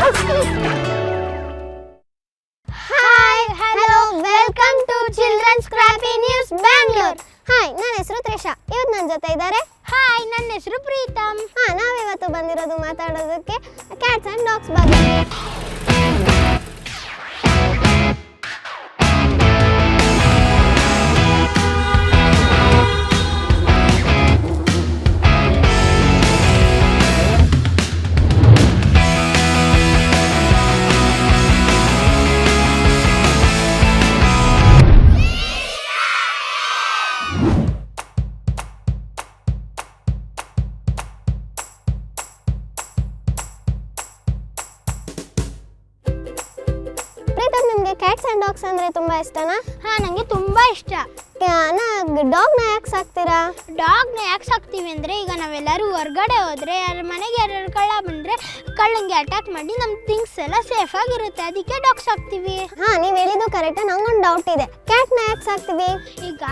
Hi, hello, welcome to Children's Scrappy News Bangalore. Hi, ನನ್ನ ಹೆಸರು ತ್ರಿಷಾ. ಇವತ್ತು ನನ್ನ ಜೊತೆ ಇದ್ದಾರೆ. ಹಾಯ್, ನನ್ನ ಹೆಸರು ಪ್ರೀತಮ್. ನಾವಿವತ್ತು ಬಂದಿರೋದು ಮಾತಾಡೋದಕ್ಕೆ ಕ್ಯಾಟ್ಸ್ ಆ್ಯಂಡ್ ಡಾಗ್ಸ್ ಬಗ್ಗೆ. ನಿಮಗೆ ಕ್ಯಾಟ್ಸ್ ಆ್ಯಂಡ್ ಡಾಗ್ಸ್ ಅಂದರೆ ತುಂಬ ಇಷ್ಟನಾ? ಹಾಂ, ನನಗೆ ತುಂಬ ಇಷ್ಟ. ಡಾಗ್ನ ಯಾಕೆ ಸಾಕ್ತೀರಾ? ಡಾಗ್ನ ಯಾಕೆ ಸಾಕ್ತೀವಿ ಅಂದರೆ, ಈಗ ನಾವೆಲ್ಲರೂ ಹೊರಗಡೆ ಹೋದರೆ ಯಾರ ಮನೆಗೆ ಯಾರು ಕಳ್ಳ ಬಂದರೆ ಕಳ್ಳಂಗೆ ಅಟ್ಯಾಕ್ ಮಾಡಿ ನಮ್ಮ ಥಿಂಗ್ಸ್ ಎಲ್ಲ ಸೇಫ್ ಆಗಿರುತ್ತೆ, ಅದಕ್ಕೆ ಡಾಗ್ ಸಾಕ್ತೀವಿ. ಹಾಂ, ನೀವು ಹೇಳಿದ್ದು ಕರೆಕ್ಟ್. ನಂಗೊಂದು ಡೌಟ್ ಇದೆ, ಕ್ಯಾಟ್ನ ಯಾಕೆ ಸಾಕ್ತೀವಿ? ಈಗ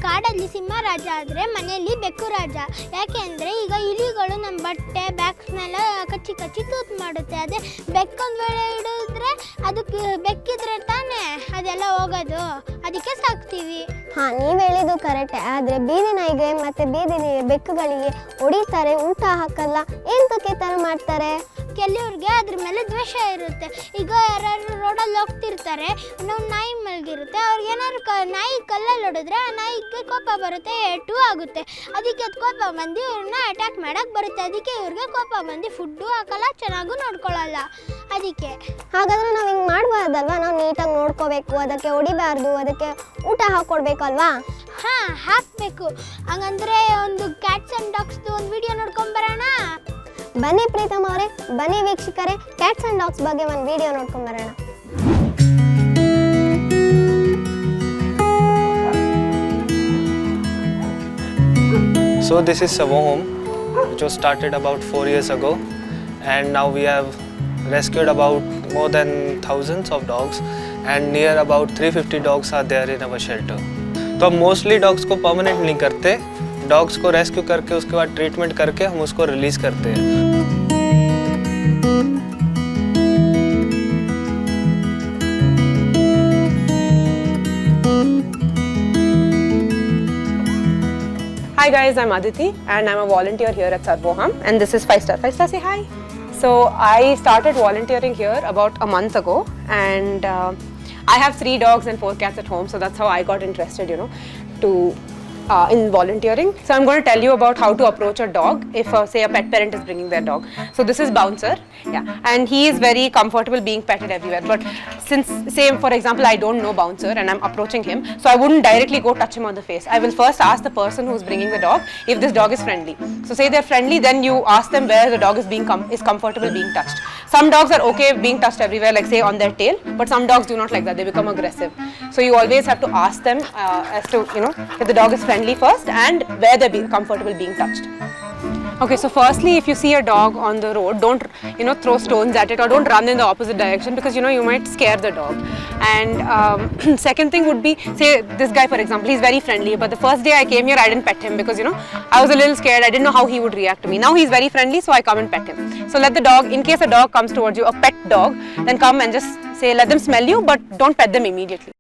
ಕಾಡಲ್ಲಿ ಸಿಂಹ ರಾಜ ಆದರೆ ಮನೆಯಲ್ಲಿ ಬೆಕ್ಕು ರಾಜ. ಯಾಕೆ ಅಂದರೆ ಈಗ ಇಲಿಗಳು ನಮ್ಮ ಬಟ್ಟೆ ಬ್ಯಾಗ್ಸ್ನೆಲ್ಲ ಕಚ್ಚಿ ಕಚ್ಚಿ ತೂತು ಮಾಡುತ್ತೆ. ಅದೇ ಬೆಕ್ಕೊಂದು ವೇಳೆ ಹಿಡಿದ್ರೆ ಅದಕ್ಕೆ ಬೆಕ್ಕಿದ್ರೆ ತಾನೇ ಅದೆಲ್ಲ ಹೋಗೋದು, ಅದಕ್ಕೆ ಸಾಕ್ತೀವಿ. ಹಾಂ, ನೀವು ಹೇಳಿದ್ದು ಕರೆಕ್ಟೇ. ಆದರೆ ಬೀದಿ ನಾಯಿಗೆ ಮತ್ತು ಬೀದಿ ಬೆಕ್ಕುಗಳಿಗೆ ಹೊಡಿತಾರೆ, ಊಟ ಹಾಕಲ್ಲ, ಎಂತಕ್ಕೆ ಥರ ಮಾಡ್ತಾರೆ? ಕೆಲವ್ರಿಗೆ ಅದ್ರ ಮೇಲೆ ದ್ವೇಷ ಇರುತ್ತೆ. ಈಗ ಯಾರು ರೋಡಲ್ಲಿ ಹೋಗ್ತಿರ್ತಾರೆ, ನಾವು ನಾಯಿ ಮಲಗಿರುತ್ತೆ, ಅವ್ರಿಗೆ ಏನಾದ್ರು ನಾಯಿ ಕಲ್ಲಲ್ಲಿ ಹೊಡೆದ್ರೆ ಆ ನಾಯಿಗೆ ಕೋಪ ಬರುತ್ತೆ, ಏಟು ಆಗುತ್ತೆ. ಅದಕ್ಕೆ ಅದು ಕೋಪ ಬಂದು ಇವ್ರನ್ನ ಅಟ್ಯಾಕ್ ಮಾಡೋಕ್ಕೆ ಬರುತ್ತೆ. ಅದಕ್ಕೆ ಇವ್ರಿಗೆ ಕೋಪ ಬಂದು ಫುಡ್ಡು ಹಾಕಲ್ಲ, ಚೆನ್ನಾಗೂ ನೋಡ್ಕೊಳ್ಳಲ್ಲ. ಅದಕ್ಕೆ ಹಾಗಾದರೆ ನಾವು ಹಿಂಗೆ ಮಾಡಬಾರ್ದಲ್ವಾ? ನಾವು ನೀಟಾಗಿ ನೋಡ್ಕೋಬೇಕು, ಅದಕ್ಕೆ ಹೊಡಿಬಾರ್ದು, ಅದಕ್ಕೆ ಊಟ ಹಾಕ್ಕೊಡ್ಬೇಕಲ್ವಾ? ಹಾಂ, ಹಾಕಬೇಕು. ಹಂಗಂದ್ರೆ ಒಂದು ಕ್ಯಾಟ್ಸ್ ಆ್ಯಂಡ್ ಡಾಗ್ಸ್ದು ಒಂದು ವಿಡಿಯೋ ನೋಡ್ಕೊಂಬರೋಣ. ಬನ್ನಿ ಪ್ರೀತಮ್ ಅವರೇ, ಬನ್ನಿ ವೀಕ್ಷಕರೇ, ಕ್ಯಾಟ್ಸ್ ಆ್ಯಂಡ್ ಡಾಗ್ಸ್ ಬಗ್ಗೆ ಒಂದು ವಿಡಿಯೋ ನೋಡ್ಕೊಂಬರೋಣ. So this is Savo Home, which was started about 4 years ago, and now we have rescued about more than thousands of dogs, and near about 350 dogs are there in our shelter. तो हम mostly dogs को permanent नहीं करते, dogs को rescue करके उसके बाद treatment करके हम उसको रिलीज़ करते हैं. Hi guys, I'm Aditi and I'm a volunteer here at Sarvoham, and this is 5 Star. 5 Star, say hi. So I started volunteering here about a month ago, and I have 3 dogs and 4 cats at home, so that's how I got interested, to in volunteering. So I'm going to tell you about how to approach a dog if say a pet parent is bringing their dog. So this is Bouncer, and he is very comfortable being petted everywhere. But since say for example I don't know Bouncer and I'm approaching him, so I wouldn't directly go touch him on the face. I will first ask the person who's bringing the dog if this dog is friendly. So say they're friendly, then you ask them where the dog is comfortable being touched. Some dogs are okay being touched everywhere, like say on their tail, but some dogs do not like that. They become aggressive. So you always have to ask them as to if the dog is friendly first and where they're comfortable being touched. Okay, so firstly, if you see a dog on the road, don't throw stones at it or don't run in the opposite direction, because you might scare the dog. And second thing would be, say this guy for example, he's very friendly, but the first day I came here I didn't pet him because I was a little scared. I didn't know how he would react to me. Now he's very friendly, so I come and pet him. So let the dog, in case a dog comes towards you, a pet dog, then come and just say, let them smell you, but don't pet them immediately.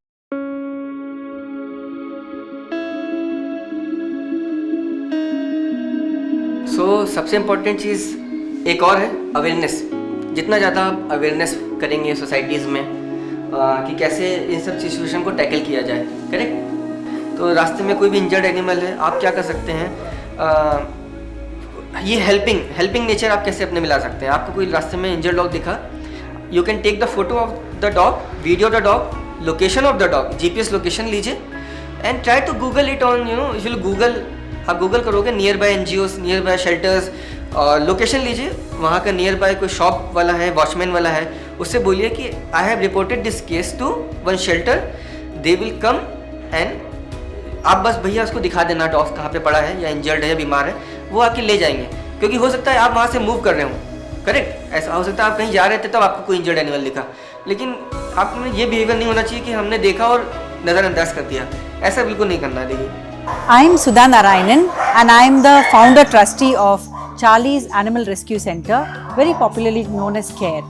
सबसे important चीज़ एक और है awareness. जितना ज़्यादा आप awareness करेंगे societies में कि कैसे इन सब सिचुएशन को टैकल किया जाए, करेक्ट. तो रास्ते में कोई भी इंजर्ड एनिमल है, आप क्या कर सकते हैं, ये हेल्पिंग नेचर आप कैसे अपने मिला सकते हैं. आपको कोई रास्ते में इंजर्ड डॉग दिखा, you can take the photo of the dog, video the dog, location of the dog, GPS location लीजिए and try to Google it on if you Google, आप गूगल करोगे near by NGOs, near by shelters, और location लीजिए वहाँ का, near by कोई shop वाला है, वॉचमैन वाला है, उससे बोलिए कि I have reported this case to one shelter, they will come and आप बस भैया उसको दिखा देना डॉग कहाँ पे पड़ा है या इंजर्ड है या बीमार है, वो आके ले जाएंगे. क्योंकि हो सकता है आप वहाँ से मूव कर रहे हो, करेक्ट. ऐसा हो सकता है आप कहीं जा रहे थे तब आपको कोई इंजर्ड एनिमल दिखा, लेकिन आपको ये बिहेवियर नहीं होना चाहिए कि हमने देखा और नज़रअंदाज कर दिया. ऐसा बिल्कुल नहीं करना. देखिए, I'm Sudha Narayanan and I'm the founder trustee of Charlie's Animal Rescue Center, very popularly known as CARE.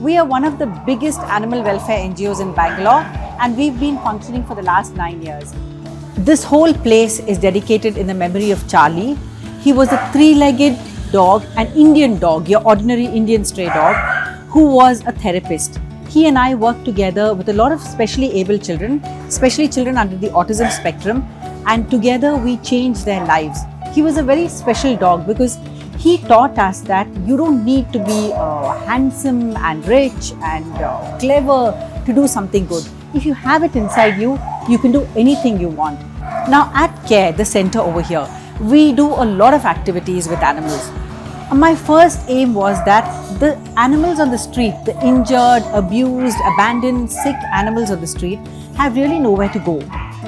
We are one of the biggest animal welfare NGOs in Bangalore, and we've been functioning for the last 9 years. This whole place is dedicated in the memory of Charlie. He was a 3-legged dog, an Indian dog, your ordinary Indian stray dog, who was a therapist. He and I worked together with a lot of specially able children, especially children under the autism spectrum, and together we changed their lives. He was a very special dog because he taught us that you don't need to be handsome and rich and clever to do something good. If you have it inside you, you can do anything you want. Now at Care, the center over here, we do a lot of activities with animals. My first aim was that the animals on the street, the injured, abused, abandoned, sick animals on the street have really nowhere to go.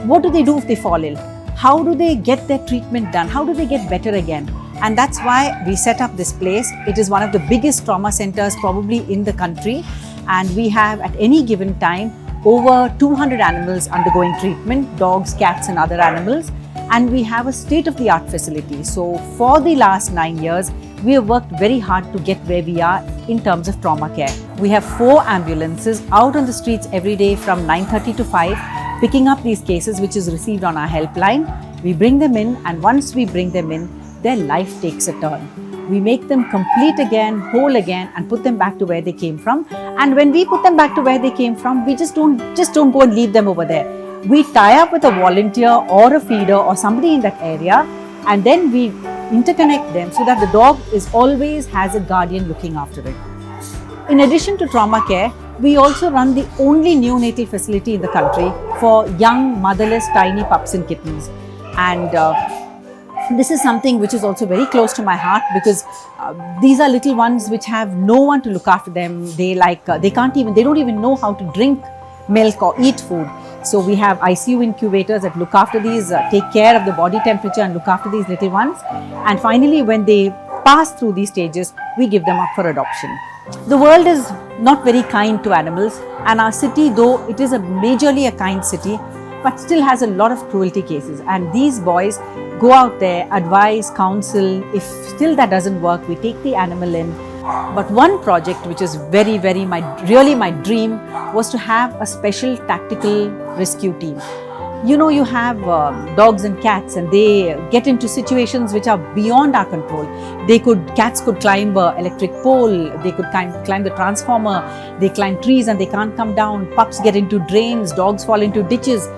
What do they do if they fall ill? How do they get their treatment done? How do they get better again? And that's why we set up this place. It is one of the biggest trauma centers probably in the country, and we have at any given time over 200 animals undergoing treatment, dogs, cats and other animals, and we have a state-of-the-art facility. So for the last 9 years, we have worked very hard to get where we are in terms of trauma care. We have 4 ambulances out on the streets every day from 9:30 to 5, picking up these cases which is received on our helpline. We bring them in, and once we bring them in, their life takes a turn. We make them complete again, whole again, and put them back to where they came from. And when we put them back to where they came from, we just don't go and leave them over there. We tie up with a volunteer or a feeder or somebody in that area, and then we interconnect them so that the dog always has a guardian looking after it. In addition to trauma care, we also run the only neonatal facility in the country for young motherless tiny pups and kittens. And this is something which is also very close to my heart because these are little ones which have no one to look after them. They don't even know how to drink milk or eat food. So we have ICU incubators that look after these, take care of the body temperature and look after these little ones. And finally, when they pass through these stages, we give them up for adoption. The world is not very kind to animals, and our city, though it is majorly a kind city, but still has a lot of cruelty cases. And these boys go out there, advise, counsel. If still that doesn't work, we take the animal in. But one project which is really my dream was to have a special tactical rescue team. You know, you have dogs and cats, and they get into situations which are beyond our control. Cats could climb an electric pole, they could climb the transformer, they climb trees and they can't come down, pups get into drains, dogs fall into ditches.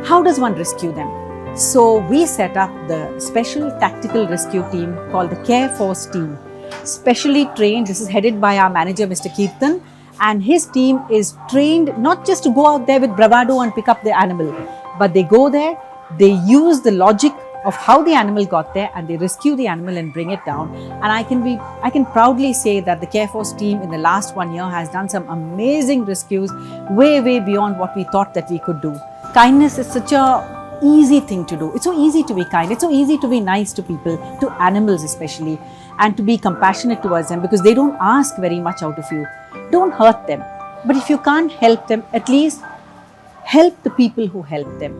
How does one rescue them? So we set up the special tactical rescue team called the Care Force team. Specially trained, this is headed by our manager Mr. Kirtan, and his team is trained not just to go out there with bravado and pick up the animal, but they go there, they use the logic of how the animal got there, and they rescue the animal and bring it down. And I can proudly say that the Care Force team in the last 1 year has done some amazing rescues, way beyond what we thought that we could do. Kindness is such a easy thing to do. It's so easy to be kind. It's so easy to be nice to people, to animals especially, and to be compassionate towards them because they don't ask very much out of you. Don't hurt them. But if you can't help them, at least help the people who help them.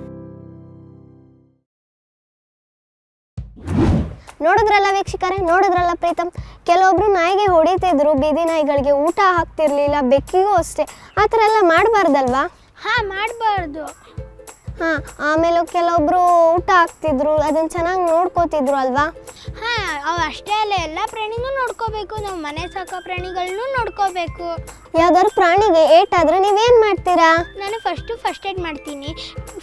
ನೋಡಿದ್ರಲ್ಲ ವೀಕ್ಷಕರೇ, ನೋಡಿದ್ರಲ್ಲ ಪ್ರೀತಮ್, ಕೆಲವೊಬ್ರು ನಾಯಿಗೆ ಹೊಡಿತಿದ್ರು, ಬೀದಿ ನಾಯಿಗಳಿಗೆ ಊಟ ಹಾಕ್ತಿರ್ಲಿಲ್ಲ, ಬೆಕ್ಕಿಗೂ ಅಷ್ಟೇ. ಆ ಥರ ಎಲ್ಲ ಮಾಡಬಾರ್ದಲ್ವಾ? ಹಾಂ, ಮಾಡಬಾರ್ದು. ಹಾಂ, ಆಮೇಲೆ ಕೆಲವೊಬ್ರು ಊಟ ಹಾಕ್ತಿದ್ರು, ಅದನ್ನು ಚೆನ್ನಾಗಿ ನೋಡ್ಕೋತಿದ್ರು ಅಲ್ವಾ? ಹಾಂ, ಅವು ಅಷ್ಟೇ ಅಲ್ಲ, ಎಲ್ಲ ಪ್ರಾಣಿನೂ ನೋಡ್ಕೋಬೇಕು. ನಾವು ಮನೆ ಸಾಕೋ ಪ್ರಾಣಿಗಳನ್ನೂ ನೋಡ್ಕೋಬೇಕು. ಯಾವ್ದಾದ್ರು ಪ್ರಾಣಿಗೆ ಏಟಾದ್ರೆ ನೀವೇನು ಮಾಡ್ತೀರಾ? ನಾನು ಫಸ್ಟ್ ಏಡ್ ಮಾಡ್ತೀನಿ.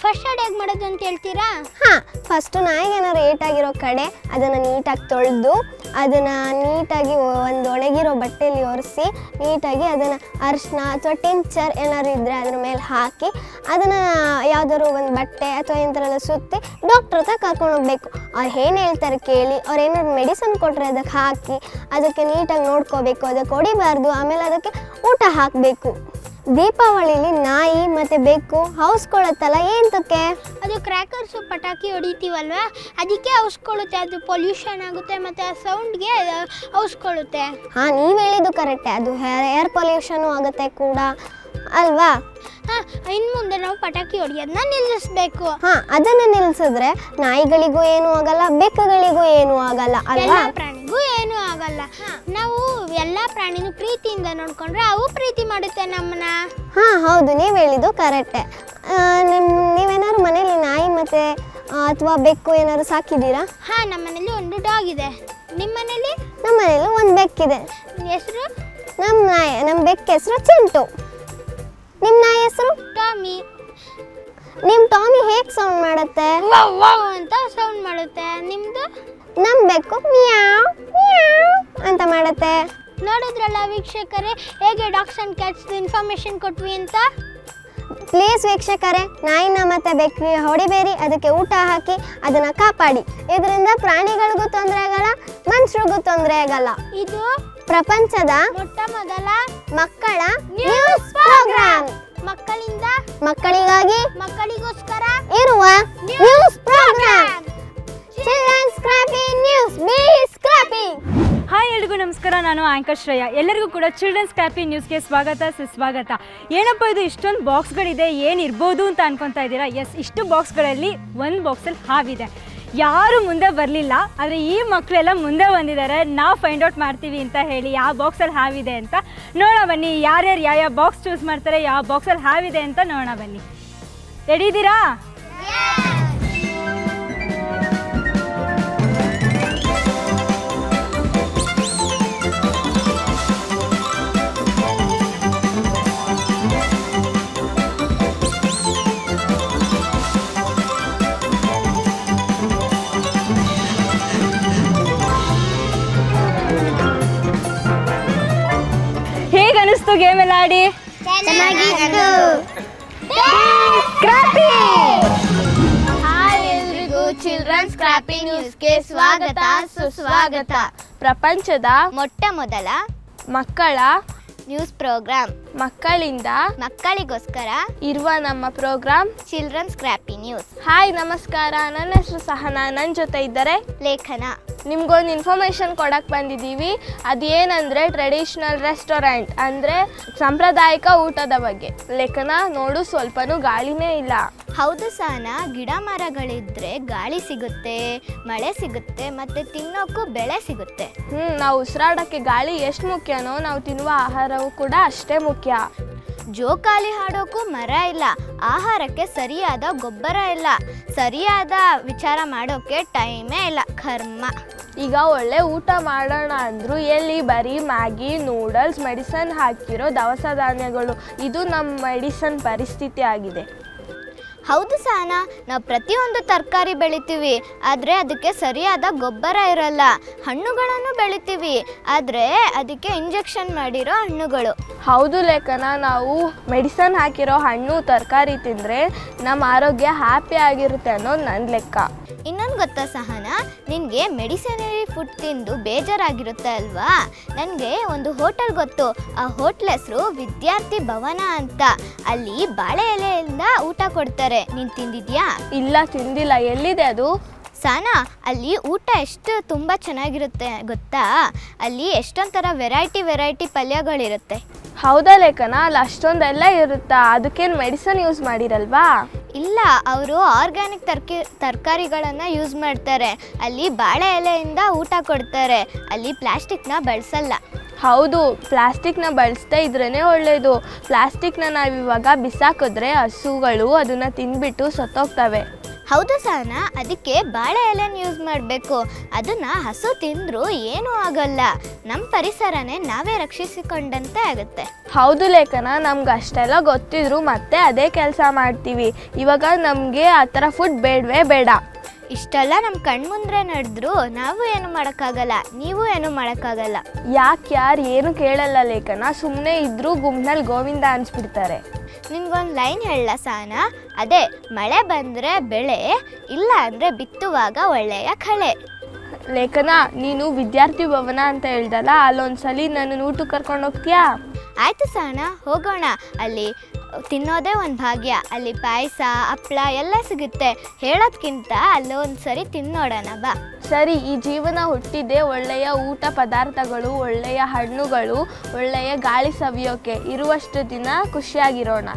ಫಸ್ಟ್ ಏಡ್ ಹೇಗೆ ಮಾಡೋದು ಅಂತ ಹೇಳ್ತೀರಾ? ಹಾಂ, ಫಸ್ಟು ನಾಯಿಗೆ ಏನಾದ್ರು ಏಟಾಗಿರೋ ಕಡೆ ಅದನ್ನು ನೀಟಾಗಿ ತೊಳೆದು, ಅದನ್ನು ನೀಟಾಗಿ ಒಂದು ಒಣಗಿರೋ ಬಟ್ಟೆಯಲ್ಲಿ ಒರೆಸಿ, ನೀಟಾಗಿ ಅದನ್ನು ಅರಿಶಿನ ಅಥವಾ ಟಿಂಚರ್ ಏನಾದ್ರು ಇದ್ದರೆ ಅದ್ರ ಮೇಲೆ ಹಾಕಿ, ಅದನ್ನು ಯಾವುದಾದ್ರು ಒಂದು ಬಟ್ಟೆ ಅಥವಾ ಇಂಥರೆಲ್ಲ ಸುತ್ತಿ ಡಾಕ್ಟ್ರ್ ಹತ್ರ ಕರ್ಕೊಂಡು ಹೋಗ್ಬೇಕು. ಅವ್ರು ಏನು ಹೇಳ್ತಾರೆ ಕೇಳಿ, ಅವ್ರು ಏನಾದ್ರು ಮೆಡಿಸನ್ ಕೊಟ್ಟರೆ ಅದಕ್ಕೆ ಹಾಕಿ ಅದಕ್ಕೆ ನೀಟಾಗಿ ನೋಡ್ಕೋಬೇಕು, ಅದಕ್ಕೆ ಹೊಡಿಬಾರ್ದು. ಆಮೇಲೆ ಅದಕ್ಕೆ ಊಟ ಹಾಕಬೇಕು. ದೀಪಾವಳಿಲಿ ನಾಯಿ ಮತ್ತು ಬೆಕ್ಕು ಹೌಸ್ಕೊಳ್ಳುತ್ತಲ್ಲ, ಏನಕ್ಕೆ? ಅದು ಕ್ರ್ಯಾಕರ್ಸು ಪಟಾಕಿ ಹೊಡಿತೀವಲ್ವ, ಅದಕ್ಕೆ ಹೌಸ್ಕೊಳ್ಳುತ್ತೆ. ಅದು ಪೊಲ್ಯೂಷನ್ ಆಗುತ್ತೆ ಮತ್ತು ಆ ಸೌಂಡ್ಗೆ ಹೌಸ್ಕೊಳ್ಳುತ್ತೆ. ಹಾಂ, ನೀವು ಹೇಳಿದ್ದು ಕರೆಕ್ಟೇ. ಅದು ಏರ್ ಪೊಲ್ಯೂಷನು ಆಗುತ್ತೆ ಕೂಡ ಅಲ್ವಾ? ಹಾಂ, ಇನ್ನು ಮುಂದೆ ನಾವು ಪಟಾಕಿ ಹೊಡಿಯೋದನ್ನ ನಿಲ್ಲಿಸಬೇಕು. ಹಾಂ, ಅದನ್ನು ನಿಲ್ಲಿಸಿದ್ರೆ ನಾಯಿಗಳಿಗೂ ಏನೂ ಆಗಲ್ಲ, ಬೆಕ್ಕುಗಳಿಗೂ ಏನೂ ಆಗಲ್ಲ ಅಲ್ವಾ? ಪ್ರಾಣಿ ಮಗು ಏನೂ ಆಗಲ್ಲ. ನಾವು ಎಲ್ಲ ಪ್ರಾಣಿನೂ ಪ್ರೀತಿಯಿಂದ ನೋಡ್ಕೊಂಡ್ರೆ ಅವು ಪ್ರೀತಿ ಮಾಡುತ್ತೆ ನಮ್ಮನ್ನ. ಹಾಂ ಹೌದು, ನೀವು ಹೇಳಿದ್ದು ಕರೆಕ್ಟೇ. ನೀವೇನಾದ್ರು ಮನೇಲಿ ನಾಯಿ ಮತ್ತು ಅಥವಾ ಬೆಕ್ಕು ಏನಾದ್ರು ಸಾಕಿದ್ದೀರಾ? ಹಾಂ, ನಮ್ಮ ಮನೇಲಿ ಒಂದು ಡಾಗ್ ಇದೆ. ನಿಮ್ಮ ಮನೇಲಿ? ನಮ್ಮ ಮನೇಲಿ ಒಂದು ಬೆಕ್ಕಿದೆ. ಹೆಸರು? ನಮ್ಮ ಬೆಕ್ಕ ಹೆಸರು ಚಿಂಟು. ನಿಮ್ಮ ನಾಯಿ ಹೆಸರು? ಟಾಮಿ. ನಿಮ್ಮ ಟಾಮಿ ಹೇಗೆ ಸೌಂಡ್ ಮಾಡುತ್ತೆ? ವಾವ್ ವಾವ್ ಅಂತ ಸೌಂಡ್ ಮಾಡುತ್ತೆ. ನಿಮ್ಮದು? ನಮ್ಮ ಬೆಕ್ಕು ಮಿಯಾವ್ ಮಿಯಾವ್ ಅಂತ ಮಾಡುತ್ತೆ. ನೋಡಿದ್ರಲ್ಲ ವೀಕ್ಷಕರೇ, ಹೇಗೆ ಡಾಗ್ಸ್ ಆ್ಯಂಡ್ ಕ್ಯಾಟ್ಸ್ ಇನ್ಫಾರ್ಮೇಷನ್ ಕೊಟ್ವಿ ಅಂತ. ಪ್ಲೀಸ್ ವೀಕ್ಷಕರೇ, ನಾಯಿನ ಮತ್ತು ಬೆಕ್ಕಿಗೆ ಹೊಡಿಬೇಡಿ, ಅದಕ್ಕೆ ಊಟ ಹಾಕಿ ಅದನ್ನು ಕಾಪಾಡಿ. ಇದರಿಂದ ಪ್ರಾಣಿಗಳಿಗೂ ತೊಂದರೆ ಆಗಲ್ಲ, ಮನುಷ್ಯರಿಗೂ ತೊಂದರೆ ಆಗಲ್ಲ. ಇದು ಪ್ರಪಂಚದ ಮೊಟ್ಟ ಮೊದಲ ಮಕ್ಕಳ ನ್ಯೂಸ್ ಪ್ರೋಗ್ರಾಮ್. ಮಕ್ಕಳಿಂದ ಮಕ್ಕಳಿಗಾಗಿ ಮಕ್ಕಳಿಗೋಸ್ಕರ ಇರುವ news program. Children's scrappy news, be scrappy. Hi ಎಲ್ರಿಗೂ ನಮಸ್ಕಾರ, ನಾನು ಆಂಕರ್ ಶ್ರೇಯಾ. ಎಲ್ಲರಿಗೂ ಕೂಡ ಚಿಲ್ಡ್ರನ್ಸ್ ಸ್ಕ್ರಾಪಿ ನ್ಯೂಸ್ಗೆ ಸ್ವಾಗತ ಸುಸ್ವಾಗತ. ಏನಪ್ಪ ಇದು ಇಷ್ಟೊಂದು ಬಾಕ್ಸ್ಗಳಿದೆ, ಏನಿರ್ಬೋದು ಅಂತ ಅನ್ಕೊತಾ ಇದ್ದೀರಾ? ಎಸ್, ಇಷ್ಟು ಬಾಕ್ಸ್ಗಳಲ್ಲಿ ಒಂದು ಬಾಕ್ಸಲ್ಲಿ ಹಾವಿದೆ. ಯಾರು ಮುಂದೆ ಬರಲಿಲ್ಲ, ಆದರೆ ಈ ಮಕ್ಕಳೆಲ್ಲ ಮುಂದೆ ಬಂದಿದ್ದಾರೆ. ನಾವು ಫೈಂಡ್ ಔಟ್ ಮಾಡ್ತೀವಿ ಅಂತ ಹೇಳಿ ಯಾವ ಬಾಕ್ಸಲ್ಲಿ ಹಾವಿದೆ ಅಂತ. ನೋಡೋಣ ಬನ್ನಿ, ಯಾರ್ಯಾರು ಯಾವ ಬಾಕ್ಸ್ ಚೂಸ್ ಮಾಡ್ತಾರೆ, ಯಾವ ಬಾಕ್ಸಲ್ಲಿ ಹಾವಿದೆ ಅಂತ ನೋಡೋಣ ಬನ್ನಿ. ರೆಡಿ ಇದ್ದೀರಾ? ಹೇಗೆ ಅನಿಸ್ತು ಗೇಮ್ ಎಲ್ಲ ಆಡಿ? ಸ್ಕ್ರಾಪಿ. ಹಾಯ್ ಎಲ್ರಿಗೂ, ಚಿಲ್ಡ್ರನ್ ಸ್ಕ್ರಾಪಿ ನ್ಯೂಸ್ಗೆ ಸ್ವಾಗತ ಸುಸ್ವಾಗತ. ಪ್ರಪಂಚದ ಮೊಟ್ಟ ಮೊದಲ ಮಕ್ಕಳ ನ್ಯೂಸ್ ಪ್ರೋಗ್ರಾಮ್, ಮಕ್ಕಳಿಂದ ಮಕ್ಕಳಿಗೋಸ್ಕರ ಇರುವ ನಮ್ಮ program children scrappy news. Hi ನಮಸ್ಕಾರ, ನನ್ನ ಹೆಸರು ಸಹನಾ, ನನ್ನ ಜೊತೆ ಇದ್ದಾರೆ ಲೇಖನ. ನಿಮ್ಗೊಂದು ಇನ್ಫಾರ್ಮೇಷನ್ ಕೊಡಕ್ಕೆ ಬಂದಿದ್ದೀವಿ. ಅದೇನಂದರೆ ಟ್ರೆಡಿಷ್ನಲ್ ರೆಸ್ಟೋರೆಂಟ್ ಅಂದರೆ ಸಾಂಪ್ರದಾಯಿಕ ಊಟದ ಬಗ್ಗೆ. ಲೇಖನ ನೋಡು, ಸ್ವಲ್ಪನೂ ಗಾಳಿನೇ ಇಲ್ಲ. ಹೌದು ಸಹನ, ಗಿಡ ಮರಗಳಿದ್ರೆ ಗಾಳಿ ಸಿಗುತ್ತೆ, ಮಳೆ ಸಿಗುತ್ತೆ, ಮತ್ತು ತಿನ್ನೋಕ್ಕೂ ಬೆಳೆ ಸಿಗುತ್ತೆ. ನಾವು ಉಸಿರಾಡೋಕ್ಕೆ ಗಾಳಿ ಎಷ್ಟು ಮುಖ್ಯನೋ ನಾವು ತಿನ್ನುವ ಆಹಾರವೂ ಕೂಡ ಅಷ್ಟೇ ಮುಖ್ಯ. ಜೋಕಾಲಿ ಹಾಡೋಕ್ಕೂ ಮರ ಇಲ್ಲ, ಆಹಾರಕ್ಕೆ ಸರಿಯಾದ ಗೊಬ್ಬರ ಇಲ್ಲ, ಸರಿಯಾದ ವಿಚಾರ ಮಾಡೋಕ್ಕೆ ಟೈಮೇ ಇಲ್ಲ. ಕರ್ಮ. ಈಗ ಒಳ್ಳೆ ಊಟ ಮಾಡೋಣ ಅಂದರೂ ಎಲ್ಲಿ ಬರೀ ಮ್ಯಾಗಿ, ನೂಡಲ್ಸ್, ಮೆಡಿಸನ್ ಹಾಕಿರೋ ದವಸ ಧಾನ್ಯಗಳು. ಇದು ನಮ್ಮ ಮೆಡಿಸನ್ ಪರಿಸ್ಥಿತಿ ಆಗಿದೆ. ಹೌದು ಸಹನಾ, ನಾವು ಪ್ರತಿಯೊಂದು ತರಕಾರಿ ಬೆಳಿತೀವಿ, ಆದರೆ ಅದಕ್ಕೆ ಸರಿಯಾದ ಗೊಬ್ಬರ ಇರಲ್ಲ. ಹಣ್ಣುಗಳನ್ನು ಬೆಳಿತೀವಿ, ಆದರೆ ಅದಕ್ಕೆ ಇಂಜೆಕ್ಷನ್ ಮಾಡಿರೋ ಹಣ್ಣುಗಳು. ಹೌದು ಲೇಖನ, ನಾವು ಮೆಡಿಸನ್ ಹಾಕಿರೋ ಹಣ್ಣು ತರಕಾರಿ ತಿಂದರೆ ನಮ್ಮ ಆರೋಗ್ಯ ಹ್ಯಾಪಿ ಆಗಿರುತ್ತೆ ಅನ್ನೋದು ನನ್ನ ಲೆಕ್ಕ. ಇನ್ನೊಂದು ಗೊತ್ತಾ ಸಹನಾ, ನಿನಗೆ ಮೆಡಿಸಿನರಿ ಫುಡ್ ತಿಂದು ಬೇಜಾರಾಗಿರುತ್ತೆ ಅಲ್ವಾ? ನನಗೆ ಒಂದು ಹೋಟೆಲ್ ಗೊತ್ತು. ಆ ಹೋಟ್ಲ್ ಹೆಸರು ವಿದ್ಯಾರ್ಥಿ ಭವನ ಅಂತ. ಅಲ್ಲಿ ಬಾಳೆ ಎಲೆಯಿಂದ ಊಟ ಕೊಡ್ತಾರೆ. ನೀನು ತಿಂದಿದ್ಯಾ? ಇಲ್ಲ, ತಿಂದಿಲ್ಲ. ಎಲ್ಲಿದೆ ಅದು? ಸಾನಾ, ಅಲ್ಲಿ ಊಟ ಎಷ್ಟು ತುಂಬ ಚೆನ್ನಾಗಿರುತ್ತೆ ಗೊತ್ತಾ? ಅಲ್ಲಿ ಎಷ್ಟೊಂದು ಥರ ವೆರೈಟಿ ಪಲ್ಯಗಳಿರುತ್ತೆ. ಹೌದಾ ಲೇಖನ, ಅಲ್ಲಿ ಅಷ್ಟೊಂದೆಲ್ಲ ಇರುತ್ತಾ? ಅದಕ್ಕೇನು ಮೆಡಿಸನ್ ಯೂಸ್ ಮಾಡಿರಲ್ವಾ? ಇಲ್ಲ, ಅವರು ಆರ್ಗ್ಯಾನಿಕ್ ತರಕಾರಿಗಳನ್ನು ಯೂಸ್ ಮಾಡ್ತಾರೆ. ಅಲ್ಲಿ ಬಾಳೆ ಎಲೆಯಿಂದ ಊಟ ಕೊಡ್ತಾರೆ. ಅಲ್ಲಿ ಪ್ಲಾಸ್ಟಿಕ್ನ ಬಳಸಲ್ಲ. ಹೌದು, ಪ್ಲಾಸ್ಟಿಕ್ನ ಬಳಸದೇ ಇದ್ರೇ ಒಳ್ಳೆಯದು. ಪ್ಲಾಸ್ಟಿಕ್ನ ನಾವಿವಾಗ ಬಿಸಾಕಿದ್ರೆ ಹಸುಗಳು ಅದನ್ನು ತಿಂದ್ಬಿಟ್ಟು ಸತ್ತೋಗ್ತವೆ. ಹೌದು ಸಹನಾ, ಅದಕ್ಕೆ ಬಾಳೆ ಎಲೆನ ಯೂಸ್ ಮಾಡಬೇಕು. ಅದನ್ನು ಹಸು ತಿಂದರೂ ಏನೂ ಆಗಲ್ಲ. ನಮ್ಮ ಪರಿಸರನೇ ನಾವೇ ರಕ್ಷಿಸಿಕೊಂಡಂತೆ ಆಗುತ್ತೆ. ಹೌದು ಲೇಖನ, ನಮ್ಗೆ ಅಷ್ಟೆಲ್ಲ ಗೊತ್ತಿದ್ರು ಮತ್ತೆ ಅದೇ ಕೆಲಸ ಮಾಡ್ತೀವಿ. ಇವಾಗ ನಮಗೆ ಆ ಥರ ಫುಡ್ ಬೇಡವೇ ಬೇಡ. ಇಷ್ಟೆಲ್ಲ ನಮ್ಮ ಕಣ್ಮುಂದ್ರೆ ನಡೆದ್ರು ನಾವು ಏನು ಮಾಡೋಕ್ಕಾಗಲ್ಲ, ನೀವು ಏನು ಮಾಡೋಕ್ಕಾಗಲ್ಲ. ಯಾರು ಏನು ಕೇಳಲ್ಲ ಲೇಖನ, ಸುಮ್ಮನೆ ಇದ್ರೂ ಗುಂಪಿನಲ್ಲಿ ಗೋವಿಂದ ಅನ್ಸ್ಬಿಡ್ತಾರೆ. ನಿನ್ಗೊಂದು ಲೈನ್ ಹೇಳಲ್ಲ ಸಹನಾ? ಅದೇ, ಮಳೆ ಬಂದರೆ ಬೆಳೆ, ಇಲ್ಲ ಅಂದರೆ ಬಿತ್ತುವಾಗ ಒಳ್ಳೆಯ ಕಳೆ. ಲೇಖನ, ನೀನು ವಿದ್ಯಾರ್ಥಿ ಭವನ ಅಂತ ಹೇಳ್ದಲ್ಲ, ಅಲ್ಲೊಂದ್ಸಲಿ ನನ್ನ ಊಟಕ್ಕೆ ಕರ್ಕೊಂಡು ಹೋಗ್ತೀಯಾ? ಆಯಿತು ಸಹನಾ, ಹೋಗೋಣ. ಅಲ್ಲಿ ತಿನ್ನೋದೇ ಒಂದು ಭಾಗ್ಯ. ಅಲ್ಲಿ ಪಾಯಸ, ಹಪ್ಪಳ ಎಲ್ಲ ಸಿಗುತ್ತೆ. ಹೇಳೋದ್ಕಿಂತ ಅಲ್ಲೊಂದು ಸರಿ ತಿನ್ನೋಡೋಣ ಬಾ. ಸರಿ, ಈ ಜೀವನ ಹುಟ್ಟಿದ್ದೆ ಒಳ್ಳೆಯ ಊಟ ಪದಾರ್ಥಗಳು, ಒಳ್ಳೆಯ ಹಣ್ಣುಗಳು, ಒಳ್ಳೆಯ ಗಾಳಿ ಸವಿಯೋಕೆ. ಇರುವಷ್ಟು ದಿನ ಖುಷಿಯಾಗಿರೋಣ.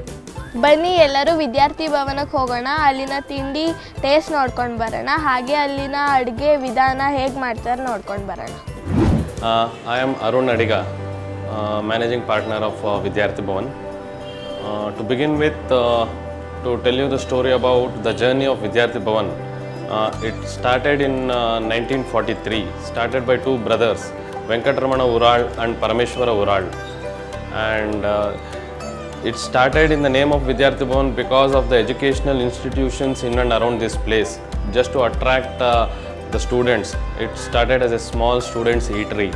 ಬನ್ನಿ ಎಲ್ಲರೂ ವಿದ್ಯಾರ್ಥಿ ಭವನಕ್ಕೆ ಹೋಗೋಣ. ಅಲ್ಲಿನ ತಿಂಡಿ ಟೇಸ್ಟ್ ನೋಡ್ಕೊಂಡು ಬರೋಣ, ಹಾಗೆ ಅಲ್ಲಿನ ಅಡುಗೆ ವಿಧಾನ ಹೇಗೆ ಮಾಡ್ತಾರೆ ನೋಡ್ಕೊಂಡು ಬರೋಣ. I am Arun Adiga, managing partner of Vidyarthi Bhavan. To begin with, to tell you the story about the journey of Vidyarthi Bhavan, it started in 1943, started by two brothers, Venkatramana Ural and Parameshwara Ural. And it started in the name of Vidyarthi Bhavan because of the educational institutions in and around this place, just to attract the students. It started as a small students' eatery.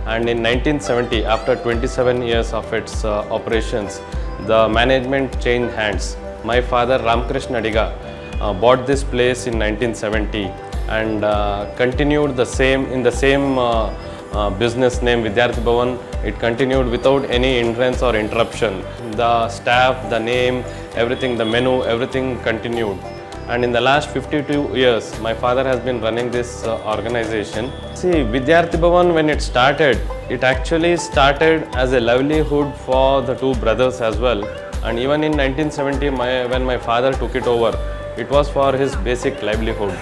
And in 1970, after 27 years of its operations, the management changed hands. My father, Ramkrishna Adiga, bought this place in 1970 and continued the same in the same business name Vidyarthi Bhavan. It continued without any hindrance or interruption. The staff, the name, everything, the menu, everything continued. And in the last 52 years, my father has been running this organization. See, Vidyarthi Bhavan, when it started, it actually started as a livelihood for the two brothers as well. And even in 1970, when my father took it over, it was for his basic livelihood.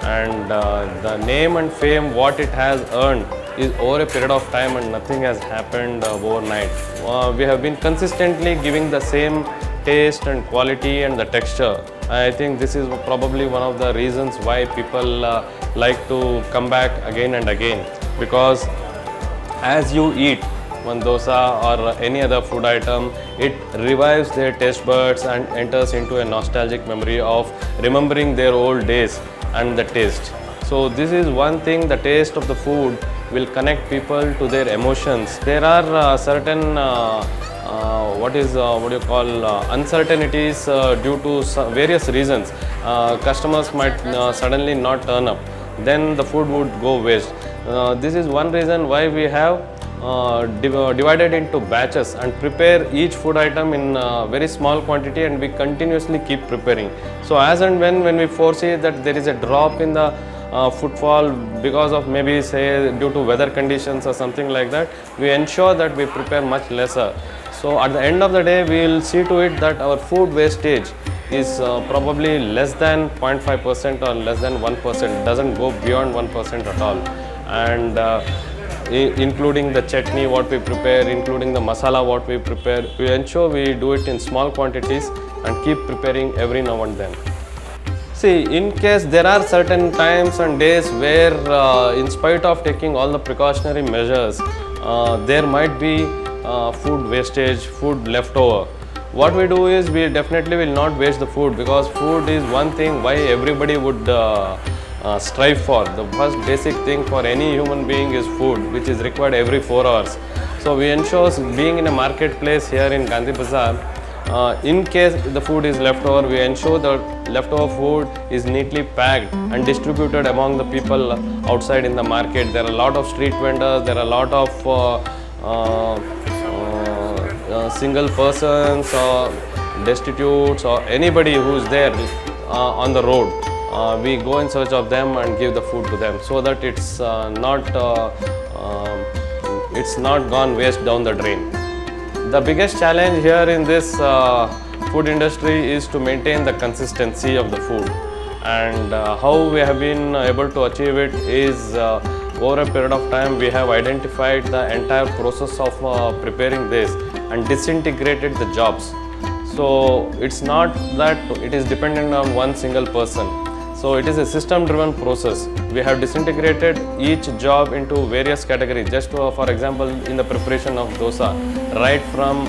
And the name and fame, what it has earned, is over a period of time, and nothing has happened overnight. We have been consistently giving the same taste and quality and the texture. I think this is probably one of the reasons why people like to come back again and again, because as you eat one dosa or any other food item, it revives their taste buds and enters into a nostalgic memory of remembering their old days and the taste. So this is one thing, the taste of the food will connect people to their emotions. There are certain uncertainties due to various reasons. Customers might suddenly not turn up, then the food would go waste. This is one reason why we have divided into batches and prepare each food item in very small quantity, and we continuously keep preparing. So as and when we foresee that there is a drop in the footfall because of maybe say due to weather conditions or something like that, we ensure that we prepare much lesser. So at the end of the day, we will see to it that our food wastage is probably less than 0.5% or less than 1%, doesn't go beyond 1% at all. And including the chutney what we prepare, including the masala what we prepare, we ensure we do it in small quantities and keep preparing every now and then. See, in case there are certain times and days where in spite of taking all the precautionary measures, there might be food wastage, food leftover. What we do is we definitely will not waste the food, because food is one thing why everybody would strive for. The first basic thing for any human being is food, which is required every 4 hours. So we ensure, being in a marketplace here in Gandhi Bazaar, in case the food is left over, we ensure that leftover food is neatly packed and distributed among the people outside in the market. There are a lot of street vendors, there are a lot of single persons or destitutes or anybody who is there on the road. We go in search of them and give the food to them, so that it's not gone waste down the drain. The biggest challenge here in this food industry is to maintain the consistency of the food, and how we have been able to achieve it is over a period of time we have identified the entire process of preparing this and disintegrated the jobs. So it's not that it is dependent on one single person. So it is a system-driven process. We have disintegrated each job into various categories. Just for example, in the preparation of dosa, right from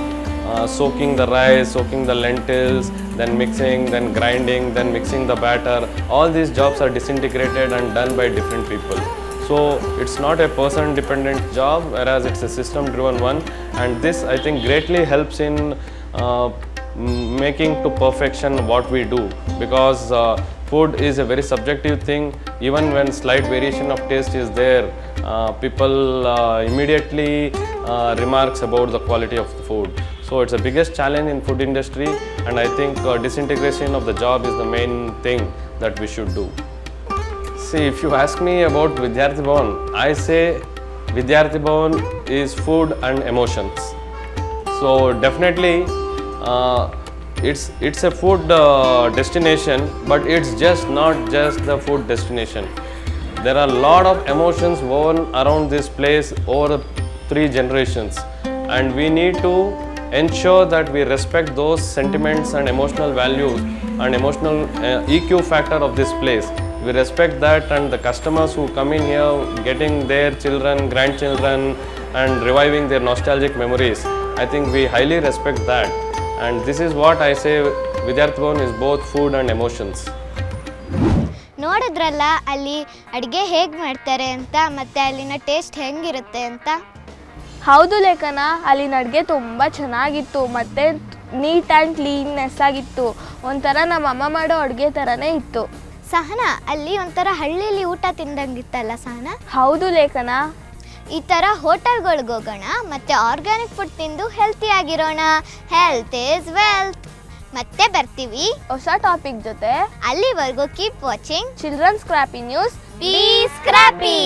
soaking the rice, soaking the lentils, then mixing, then grinding, then mixing the batter. All these jobs are disintegrated and done by different people. So it's not a person-dependent job, whereas it's a system-driven one. And this, I think, greatly helps in making to perfection what we do, because food is a very subjective thing. Even when slight variation of taste is there, people immediately remarks about the quality of the food. So it's the biggest challenge in food industry, and I think disintegration of the job is the main thing that we should do. See, if you ask me about Vidyarthi Bhavan, I say Vidyarthi Bhavan is food and emotions. So definitely it's a food destination, but it's just not just the food destination. there are a lot of emotions woven around this place over 3 generations, and we need to ensure that we respect those sentiments and emotional values and emotional EQ factor of this place. We respect that, and the customers who come in here getting their children, grandchildren and reviving their nostalgic memories, I think we highly respect that, and this is what I say Vidyarthi Bhavan is both food and emotions. ನೋಡಿದ್ರಲ್ಲ ಅಲ್ಲಿ ಅಡುಗೆ ಹೇಗೆ ಮಾಡ್ತಾರೆ ಅಂತ, ಮತ್ತು ಅಲ್ಲಿನ taste ಹೆಂಗಿರುತ್ತೆ ಅಂತ. ಹೌದು ಲೇಖನ, ಅಲ್ಲಿನ ಅಡುಗೆ ತುಂಬ ಚೆನ್ನಾಗಿತ್ತು ಮತ್ತು ನೀಟ್ ಆ್ಯಂಡ್ ಕ್ಲೀನ್ನೆಸ್ ಆಗಿತ್ತು. ಒಂಥರ ನಮ್ಮ ಅಮ್ಮ ಮಾಡೋ ಅಡುಗೆ ಥರನೇ ಇತ್ತು. ಸಹನಾ, ಅಲ್ಲಿ ಒಂಥರ ಹಳ್ಳಿಲಿ ಊಟ ತಿಂದಂಗಿತ್ತಲ್ಲ ಸಹನಾ? ಹೌದು ಲೇಖನ. ಈ ಥರ ಹೋಟೆಲ್ಗಳಿಗೆ ಹೋಗೋಣ ಮತ್ತು ಆರ್ಗ್ಯಾನಿಕ್ ಫುಡ್ ತಿಂದು ಹೆಲ್ತಿ ಆಗಿರೋಣ. Health is wealth. ಮತ್ತೆ ಬರ್ತೀವಿ ಹೊಸ ಟಾಪಿಕ್ ಜೊತೆ. ಅಲ್ಲಿವರೆಗೂ keep watching children scrappy news. Be ಸ್ಕ್ರಾಪಿ.